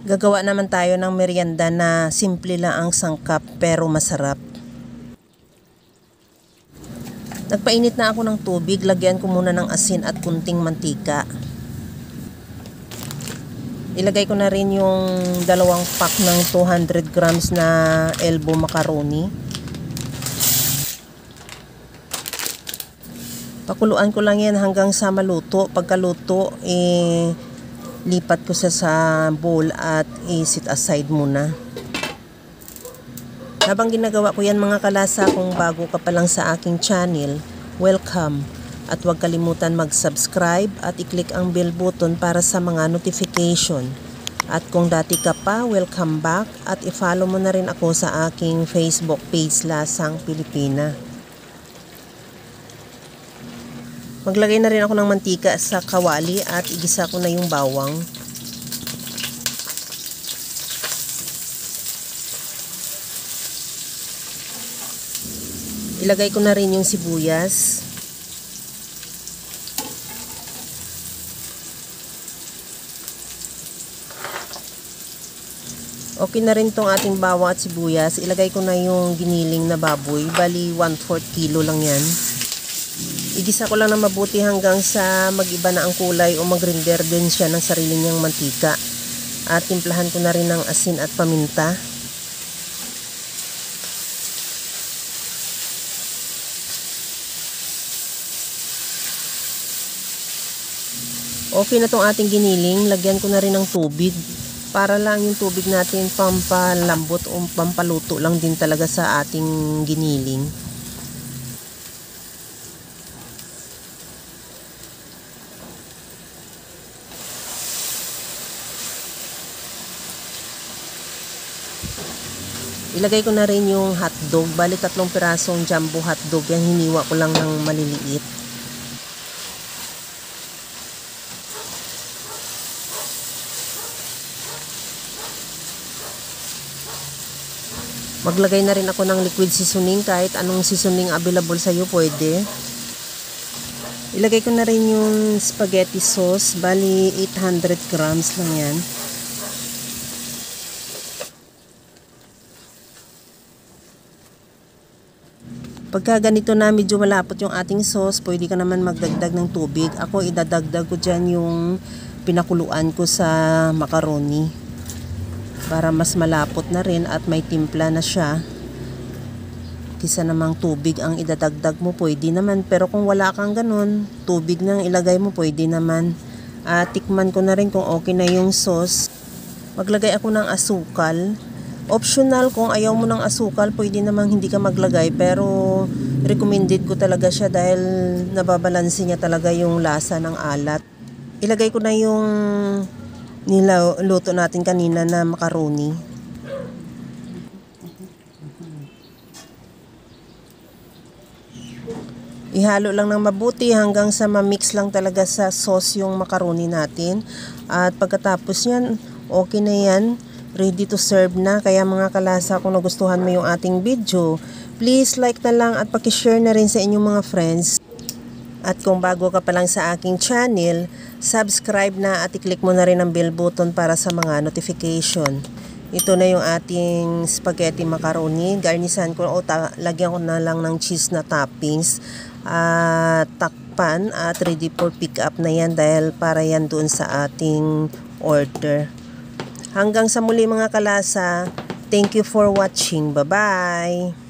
Gagawa naman tayo ng merienda na simple lang ang sangkap pero masarap. Nagpainit na ako ng tubig, lagyan ko muna ng asin at kunting mantika. Ilagay ko na rin yung 2 pack ng 200 grams na elbow macaroni. Pakuluan ko lang yan hanggang sa maluto. Pagkaluto, lipat ko sa bowl at i-set aside muna. Habang ginagawa ko yan mga kalasa, kung bago ka pa lang sa aking channel, welcome. At huwag kalimutan mag-subscribe at i-click ang bell button para sa mga notification. At kung dati ka pa, welcome back at i-follow mo na rin ako sa aking Facebook page Lasang Pilipina. Maglagay na rin ako ng mantika sa kawali at igisa ko na yung bawang. Ilagay ko na rin yung sibuyas. Okay na rin tong ating bawang at sibuyas. Ilagay ko na yung giniling na baboy. Bali 1/4 kilo lang yan. Igisa ko lang na mabuti hanggang sa mag-iba na ang kulay o mag-render din siya ng sarili niyang mantika. At timplahan ko na rin ng asin at paminta. Okay na tong ating giniling. Lagyan ko na rin ng tubig. Para lang yung tubig natin pampalambot o pampaluto lang din talaga sa ating giniling. Ilagay ko na rin yung hotdog. Bali 3 pirasong jumbo hotdog. Yan hiniwa ko lang ng maliliit. Maglagay na rin ako ng liquid seasoning. Kahit anong seasoning available sa iyo pwede. Ilagay ko na rin yung spaghetti sauce. Bali 800 grams lang yan. Pagka ganito na medyo malapot yung ating sauce, pwede ka naman magdagdag ng tubig. Ako idadagdag ko dyan yung pinakuluan ko sa macaroni. Para mas malapot na rin at may timpla na siya. Kisa namang tubig ang idadagdag mo, pwede naman. Pero kung wala kang ganun, tubig nang ilagay mo, pwede naman. Tikman ko na rin kung okay na yung sauce. Maglagay ako ng asukal. Optional, kung ayaw mo ng asukal, pwede namang hindi ka maglagay. Pero recommended ko talaga siya dahil nababalanse niya talaga yung lasa ng alat. Ilagay ko na yung niluto natin kanina na macaroni. Ihalo lang ng mabuti hanggang sa ma-mix lang talaga sa sauce yung macaroni natin. At pagkatapos yan, okay na yan. Ready to serve na. Kaya mga kalasa, kung nagustuhan mo yung ating video, please like na lang at pakishare na rin sa inyong mga friends. At kung bago ka pa lang sa aking channel, subscribe na at i-click mo na rin ang bell button para sa mga notification. Ito na yung ating spaghetti macaroni. Garnisan ko o lagyan ko na lang ng cheese na toppings. Takpan at ready for pick up na yan dahil para yan doon sa ating order. Hanggang sa muli mga kalasa. Thank you for watching. Bye-bye!